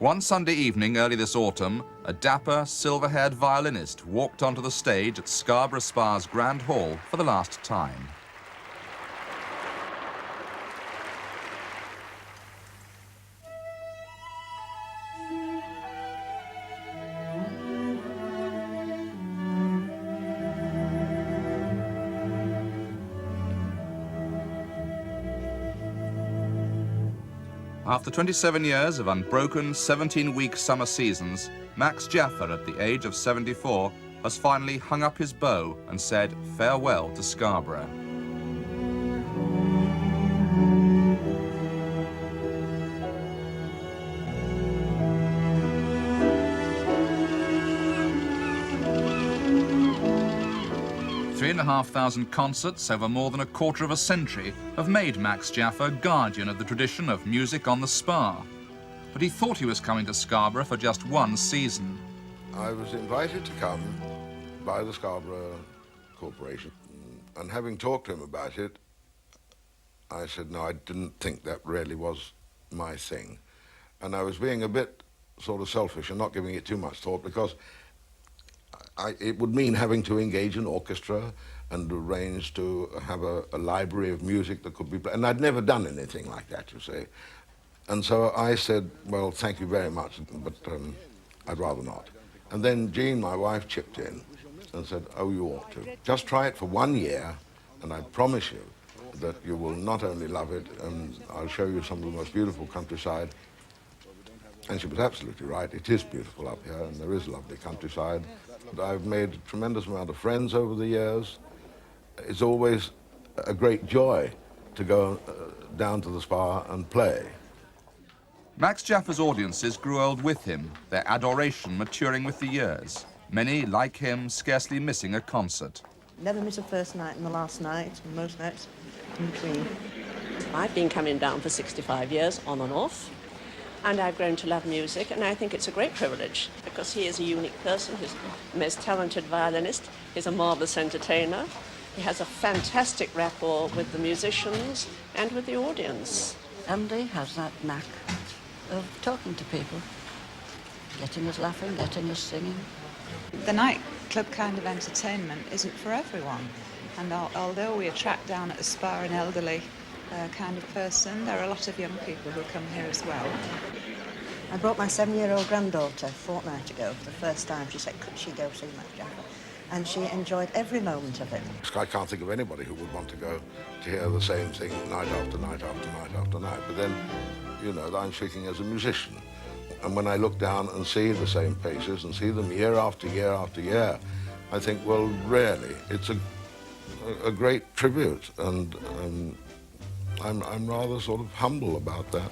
One Sunday evening early this autumn, a dapper, silver-haired violinist walked onto the stage at Scarborough Spa's Grand Hall for the last time. After 27 years of unbroken 17-week summer seasons, Max Jaffa, at the age of 74, has finally hung up his bow and said farewell to Scarborough. Three and a half thousand concerts over more than a quarter of a century have made Max Jaffa guardian of the tradition of music on the Spa. But he thought he was coming to Scarborough for just one season. I was invited to come by the Scarborough Corporation, and having talked to him about it, I said, no, I didn't think that really was my thing. And I was being a bit sort of selfish and not giving it too much thought, because it would mean having to engage an orchestra and arrange to have a library of music that could be played. And I'd never done anything like that, you see. And so I said, well, thank you very much, but I'd rather not. And then Jean, my wife, chipped in and said, oh, you ought to. Just try it for 1 year, and I promise you that you will not only love it, and I'll show you some of the most beautiful countryside. And she was absolutely right. It is beautiful up here, and there is lovely countryside. I've made a tremendous amount of friends over the years. It's always a great joy to go down to the Spa and play. Max Jaffa's audiences grew old with him, their adoration maturing with the years. Many, like him, scarcely missing a concert. Never miss a first night and the last night, and most nights in between. I've been coming down for 65 years, on and off. And I've grown to love music, and I think it's a great privilege, because he is a unique person. He's the most talented violinist. He's a marvelous entertainer. He has a fantastic rapport with the musicians and with the audience. Andy has that knack of talking to people, getting us laughing, getting us singing. The nightclub kind of entertainment isn't for everyone. And although we attract down at the Spa an elderly kind of person, there are a lot of young people who come here as well. I brought my 7-year-old granddaughter a fortnight ago for the first time. She said, could she go see Max Jaffa? And she enjoyed every moment of it. I can't think of anybody who would want to go to hear the same thing night after night after night after night. But then, you know, I'm speaking as a musician. And when I look down and see the same faces and see them year after year after year, I think, well, really, it's a great tribute. And I'm rather sort of humble about that.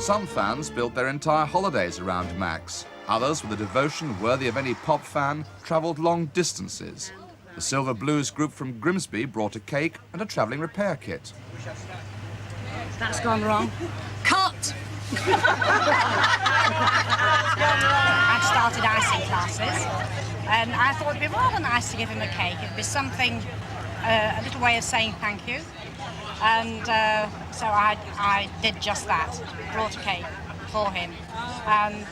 Some fans built their entire holidays around Max. Others, with a devotion worthy of any pop fan, travelled long distances. The Silver Blues group from Grimsby brought a cake and a travelling repair kit. That's gone wrong. Cut! I'd started icing classes, and I thought it'd be rather nice to give him a cake. It'd be something, a little way of saying thank you. And so I did just that, brought a cake for him, and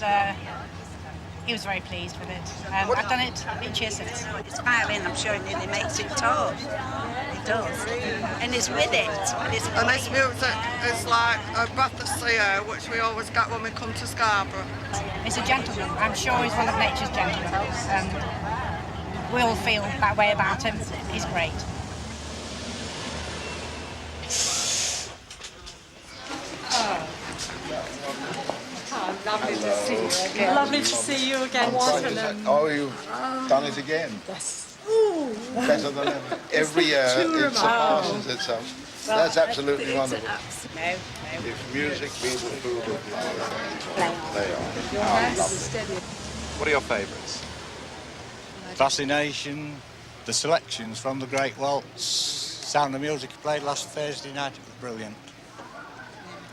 he was very pleased with it. I've done it each year since. It's violin, I'm sure it nearly makes it talk. It does. And it's with it. And this music is like a breath of sea air, which we always get when we come to Scarborough. He's a gentleman. I'm sure he's one of nature's gentlemen. And we all feel that way about him. He's great. Lovely to see you again. Lovely to see you again, Cheltenham. Oh, you've done it again? Yes. Better than ever. Every year it surpasses itself. Well, that's absolutely wonderful. No. If music be the food of life, play on. Your steady. What are your favourites? Fascination, the selections from the Great Waltz, Sound of Music he played last Thursday night, it was brilliant.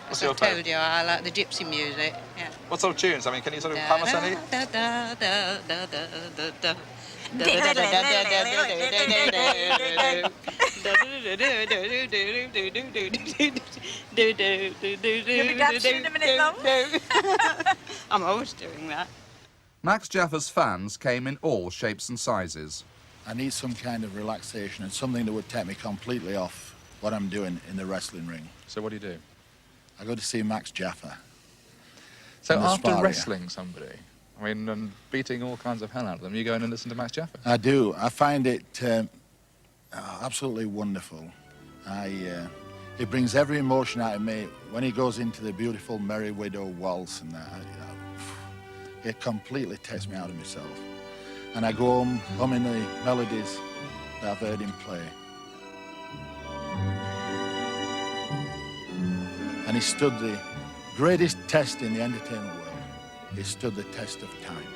What's your favourite? I like the gypsy music. Yeah. What sort of tunes? I mean, can you sort of hum us any? do, do, do, do, You'll be dancing in a minute, love. I'm always doing that. Max Jaffa's fans came in all shapes and sizes. I need some kind of relaxation and something that would take me completely off what I'm doing in the wrestling ring. So what do you do? I go to see Max Jaffa. So in the after spa wrestling somebody, I mean, and beating all kinds of hell out of them, you go in and listen to Max Jaffa? I do. I find it absolutely wonderful. It brings every emotion out of me when he goes into the beautiful Merry Widow waltz and that. It completely takes me out of myself. And I go home humming the melodies that I've heard him play. And he stood the greatest test in the entertainment world. He stood the test of time.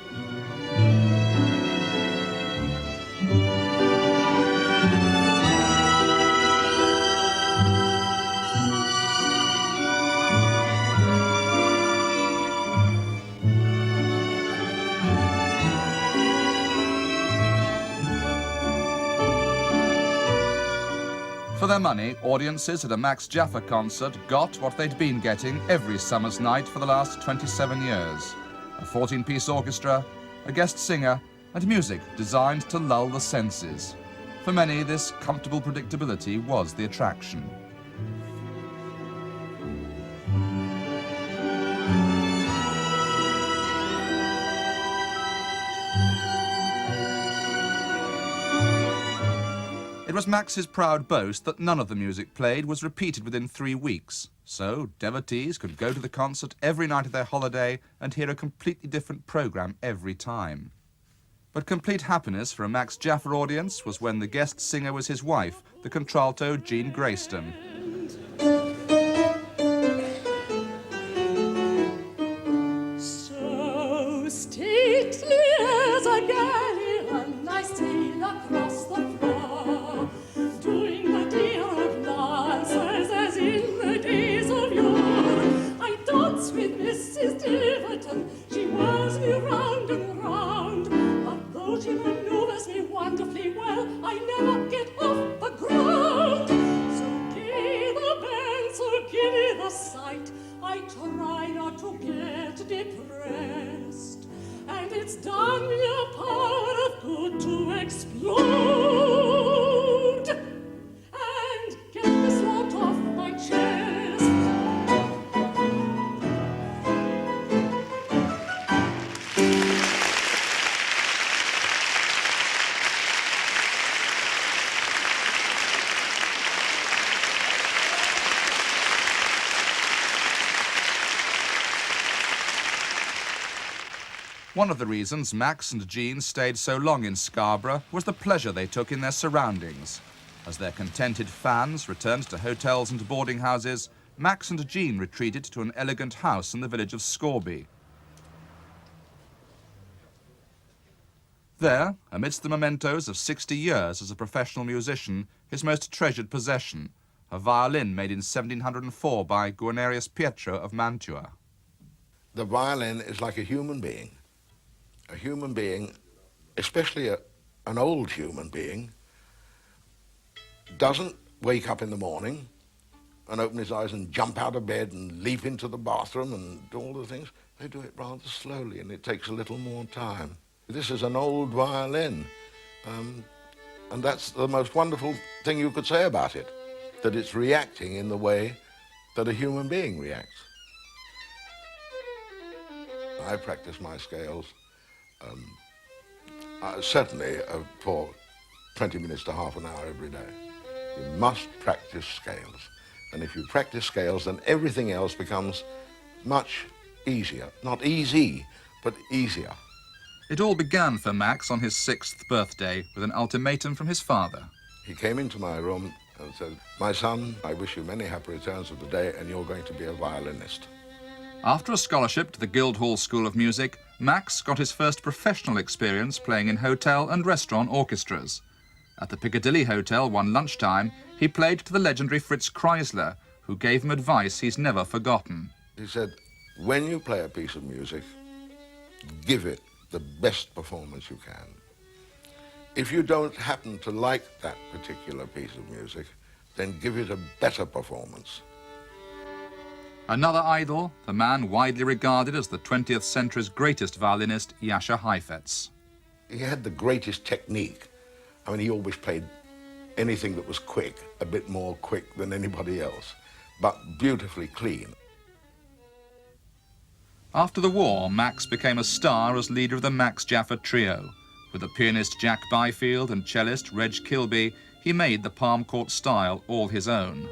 For their money, audiences at a Max Jaffa concert got what they'd been getting every summer's night for the last 27 years. A 14-piece orchestra, a guest singer, and music designed to lull the senses. For many, this comfortable predictability was the attraction. It was Max's proud boast that none of the music played was repeated within 3 weeks, so devotees could go to the concert every night of their holiday and hear a completely different programme every time. But complete happiness for a Max Jaffa audience was when the guest singer was his wife, the contralto Jean Grayston. So stately as a galleon, I sail across the floor, doing the dear of glances as in the days of yore. I dance with Mrs. Tiverton, she whirls me round and round, but though she maneuvers me wonderfully well, I never get off the ground. So gay the band, so giddy the sight, I try not to get depressed, and it's done me a power of good to explode and get this lot off my chest. One of the reasons Max and Jean stayed so long in Scarborough was the pleasure they took in their surroundings. As their contented fans returned to hotels and boarding houses, Max and Jean retreated to an elegant house in the village of Scarborough. There, amidst the mementos of 60 years as a professional musician, his most treasured possession, a violin made in 1704 by Guarnerius Pietro of Mantua. The violin is like a human being. A human being, especially an old human being, doesn't wake up in the morning and open his eyes and jump out of bed and leap into the bathroom and do all the things. They do it rather slowly, and it takes a little more time. This is an old violin, and that's the most wonderful thing you could say about it, that it's reacting in the way that a human being reacts. I practice my scales certainly for 20 minutes to half an hour every day. You must practice scales. And if you practice scales, then everything else becomes much easier. Not easy, but easier. It all began for Max on his 6th birthday with an ultimatum from his father. He came into my room and said, "My son, I wish you many happy returns of the day, and you're going to be a violinist." After a scholarship to the Guildhall School of Music, Max got his first professional experience playing in hotel and restaurant orchestras. At the Piccadilly Hotel one lunchtime, he played to the legendary Fritz Kreisler, who gave him advice he's never forgotten. He said, when you play a piece of music, give it the best performance you can. If you don't happen to like that particular piece of music, then give it a better performance. Another idol, the man widely regarded as the 20th century's greatest violinist, Jascha Heifetz. He had the greatest technique. I mean, he always played anything that was quick, a bit more quick than anybody else, but beautifully clean. After the war, Max became a star as leader of the Max Jaffa Trio. With the pianist Jack Byfield and cellist Reg Kilby, he made the Palm Court style all his own.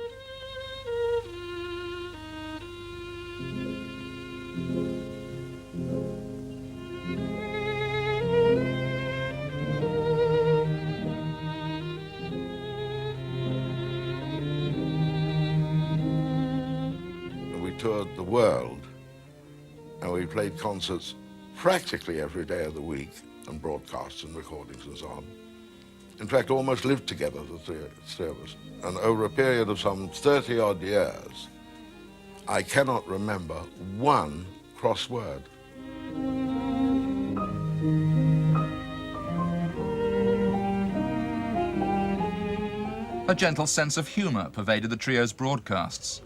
We toured the world, and we played concerts practically every day of the week, and broadcasts and recordings and so on. In fact, almost lived together, the three of us. And over a period of some 30-odd years, I cannot remember one cross word. A gentle sense of humour pervaded the trio's broadcasts.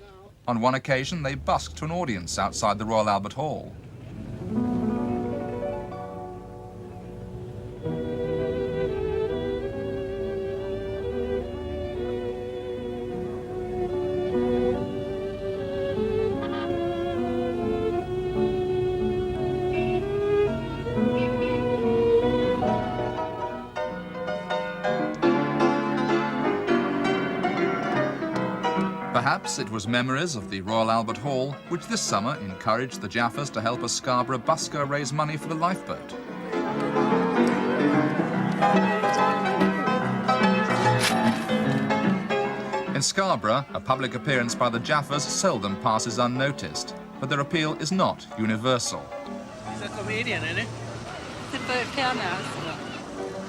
On one occasion, they busked to an audience outside the Royal Albert Hall. Perhaps it was memories of the Royal Albert Hall which this summer encouraged the Jaffas to help a Scarborough busker raise money for the lifeboat. In Scarborough, a public appearance by the Jaffas seldom passes unnoticed, but their appeal is not universal. He's a comedian, isn't he? The piano.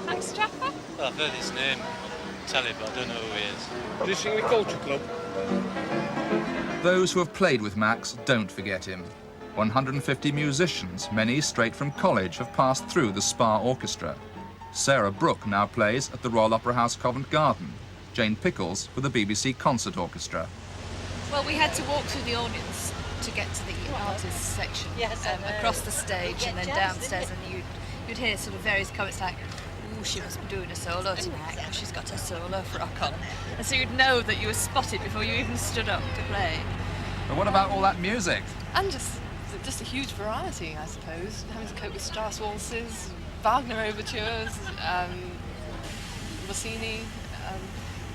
Max Jaffa? Well, I've heard his name on telly, but I don't know who he is. Do you sing with Culture Club? Those who have played with Max don't forget him. 150 musicians, many straight from college, have passed through the Spa Orchestra. Sarah Brooke now plays at the Royal Opera House Covent Garden. Jane Pickles with the BBC Concert Orchestra. Well, we had to walk through the audience to get to the artists section, across the stage and then downstairs, and you'd hear sort of various comments like, "Ooh, she must be doing a solo tonight because she's got her solo frock on." And so you'd know that you were spotted before you even stood up to play. But what about all that music? And just a huge variety, I suppose. Having to cope with Strauss waltzes, Wagner overtures, Rossini,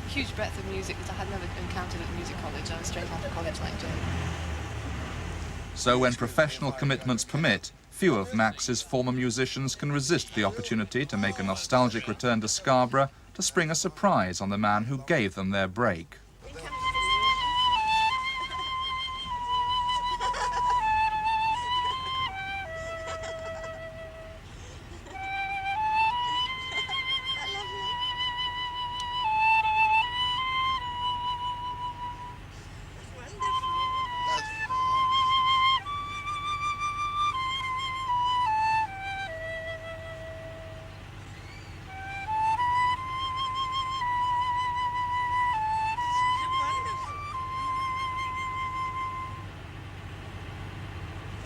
huge breadth of music that I had never encountered at music college. I was straight out of college like Jane. So when professional commitments permit, few of Max's former musicians can resist the opportunity to make a nostalgic return to Scarborough to spring a surprise on the man who gave them their break.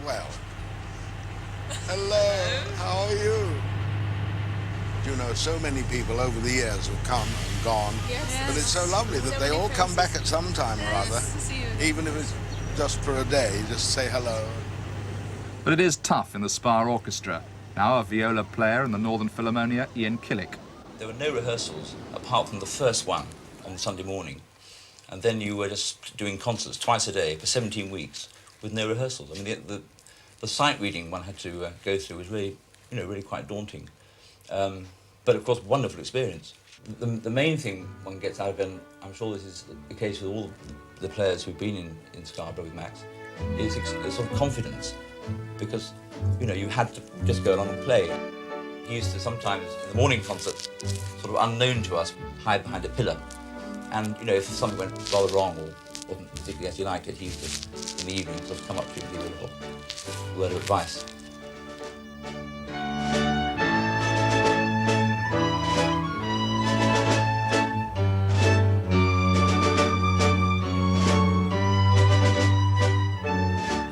Well, hello, how are you? You know, so many people over the years have come and gone, but it's so lovely that they all come back at some time or other, even if it's just for a day, just say hello. But it is tough in the Spa Orchestra. Now a viola player in the Northern Philharmonia, Ian Killick. There were no rehearsals apart from the first one on Sunday morning, and then you were just doing concerts twice a day for 17 weeks with no rehearsals. I mean, the sight reading one had to go through was really, really quite daunting. But of course, wonderful experience. The main thing one gets out of it, and I'm sure this is the case with all the players who've been in Scarborough with Max, is a sort of confidence, because you had to just go along and play. He used to sometimes, in the morning concerts, sort of unknown to us, hide behind a pillar. And, if something went rather wrong or wasn't particularly as you liked it, he used to, in the evening, sort of come up to you and give you a little word of advice.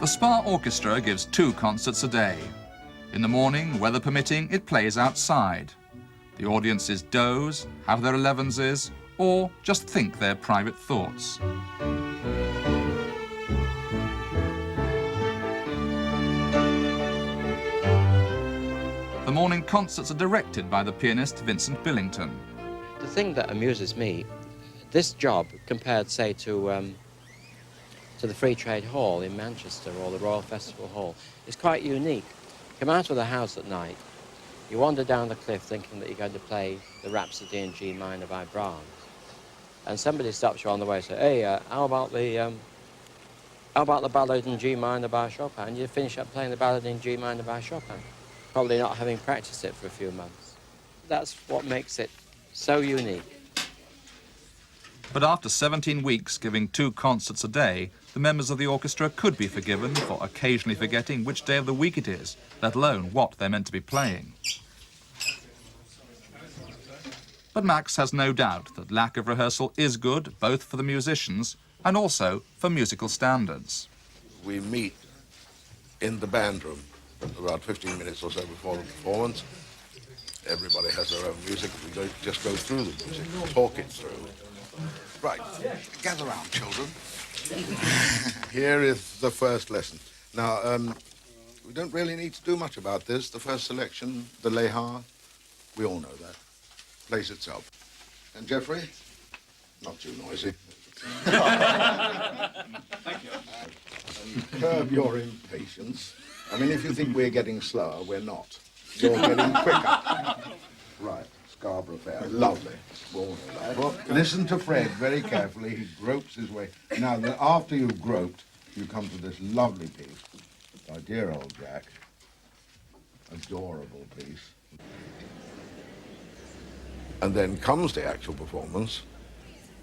The Spa Orchestra gives 2 concerts a day. In the morning, weather permitting, it plays outside. The audiences doze, have their 11s, or just think their private thoughts. The morning concerts are directed by the pianist Vincent Billington. The thing that amuses me, this job compared, say, to the Free Trade Hall in Manchester or the Royal Festival Hall, is quite unique. Come out of the house at night, you wander down the cliff thinking that you're going to play the Rhapsody in G minor by Brahms, and somebody stops you on the way and says, hey, how about the Ballad in G minor by Chopin? And you finish up playing the Ballad in G minor by Chopin, probably not having practiced it for a few months. That's what makes it so unique. But after 17 weeks giving 2 concerts a day, the members of the orchestra could be forgiven for occasionally forgetting which day of the week it is, let alone what they're meant to be playing. But Max has no doubt that lack of rehearsal is good, both for the musicians and also for musical standards. We meet in the band room about 15 minutes or so before the performance. Everybody has their own music. We just go through the music, talk it through. Right, gather round, children. Here is the first lesson. Now, we don't really need to do much about this. The first selection, the Leha, we all know that. Plays itself. And Jeffrey, not too noisy. Thank you. Curb your impatience. I mean, if you think we're getting slower, we're not. You're getting quicker. Right. Scarborough Fair. Lovely. Well, listen to Fred very carefully. He gropes his way. Now, after you've groped, you come to this lovely piece by dear old Jack. Adorable piece. And then comes the actual performance.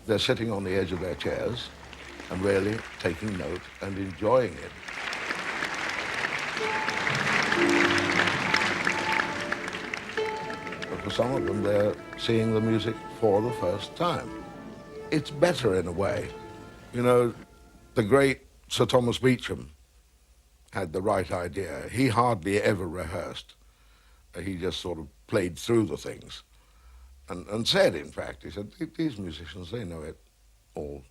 They're sitting on the edge of their chairs and really taking note and enjoying it. For some of them, they're seeing the music for the first time. It's better in a way. You know, the great Sir Thomas Beecham had the right idea. He hardly ever rehearsed. He just sort of played through the things and said, in fact, he said, these musicians, they know it all.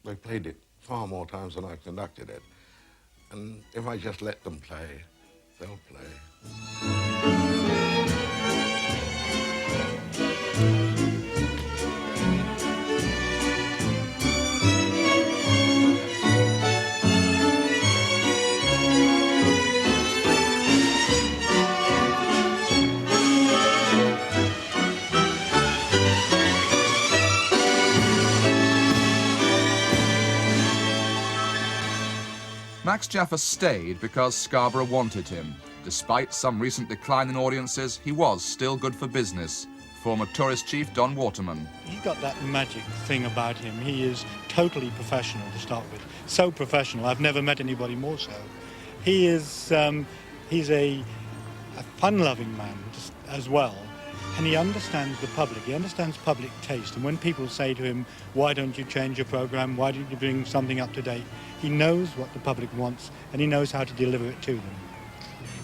They played it far more times than I conducted it. And if I just let them play, they'll play. Max Jaffa stayed because Scarborough wanted him. Despite some recent decline in audiences, he was still good for business. Former tourist chief Don Waterman. He's got that magic thing about him. He is totally professional to start with. So professional. I've never met anybody more so. He is, he's a fun-loving man as well. And he understands the public. He understands public taste. And when people say to him, why don't you change your program? Why don't you bring something up to date? He knows what the public wants, and he knows how to deliver it to them.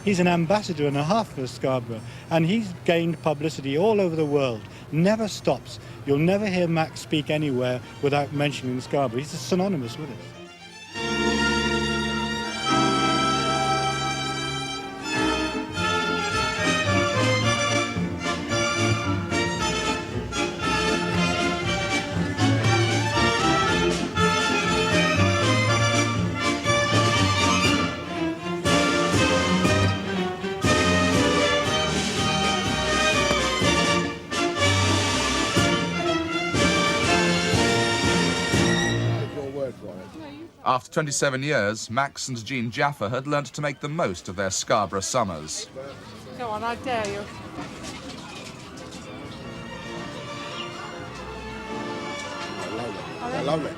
He's an ambassador and a half for Scarborough, and he's gained publicity all over the world. Never stops. You'll never hear Max speak anywhere without mentioning Scarborough. He's synonymous with us. After 27 years, Max and Jean Jaffa had learnt to make the most of their Scarborough summers. Go on, I dare you. I love it.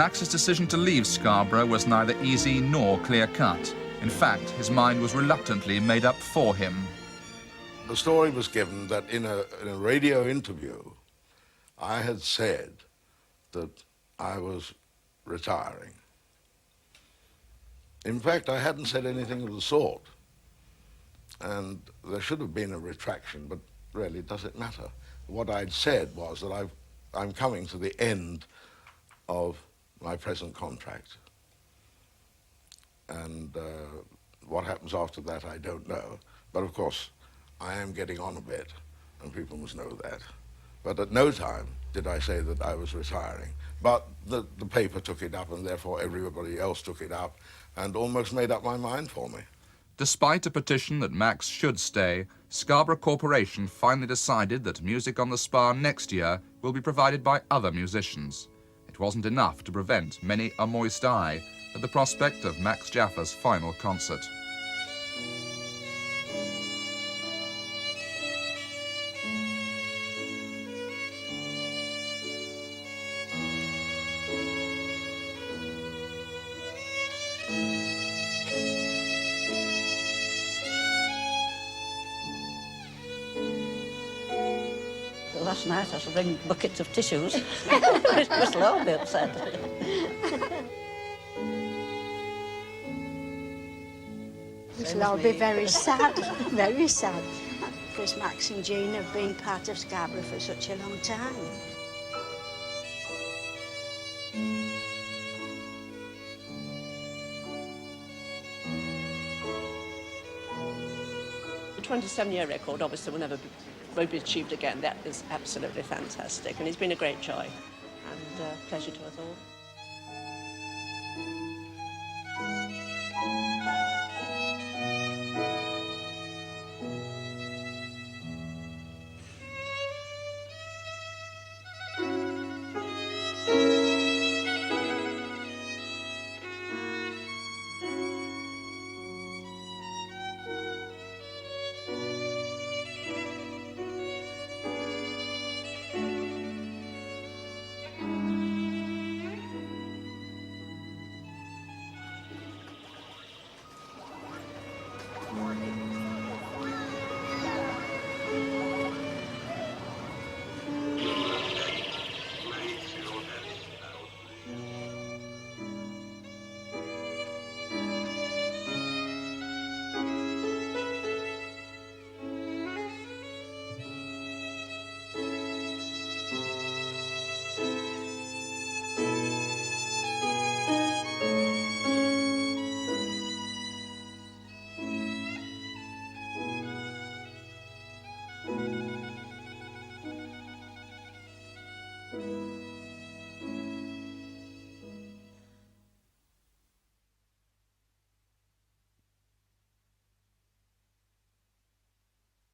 Max's decision to leave Scarborough was neither easy nor clear-cut. In fact, his mind was reluctantly made up for him. The story was given that in a radio interview, I had said that I was retiring. In fact, I hadn't said anything of the sort. And there should have been a retraction, but really, does it matter? What I'd said was that I'm coming to the end of my present contract. And what happens after that, I don't know. But of course, I am getting on a bit, and people must know that. But at no time did I say that I was retiring. But the paper took it up, and therefore everybody else took it up, and almost made up my mind for me. Despite a petition that Max should stay, Scarborough Corporation finally decided that music on the Spar next year will be provided by other musicians. It wasn't enough to prevent many a moist eye at the prospect of Max Jaffa's final concert. Last night I should bring buckets of tissues. It was low, Bill said. It'll all be very sad, very sad, because Max and Jean have been part of Scarborough for such a long time. The 27-year record obviously won't be achieved again. That is absolutely fantastic, and it's been a great joy and pleasure to us all.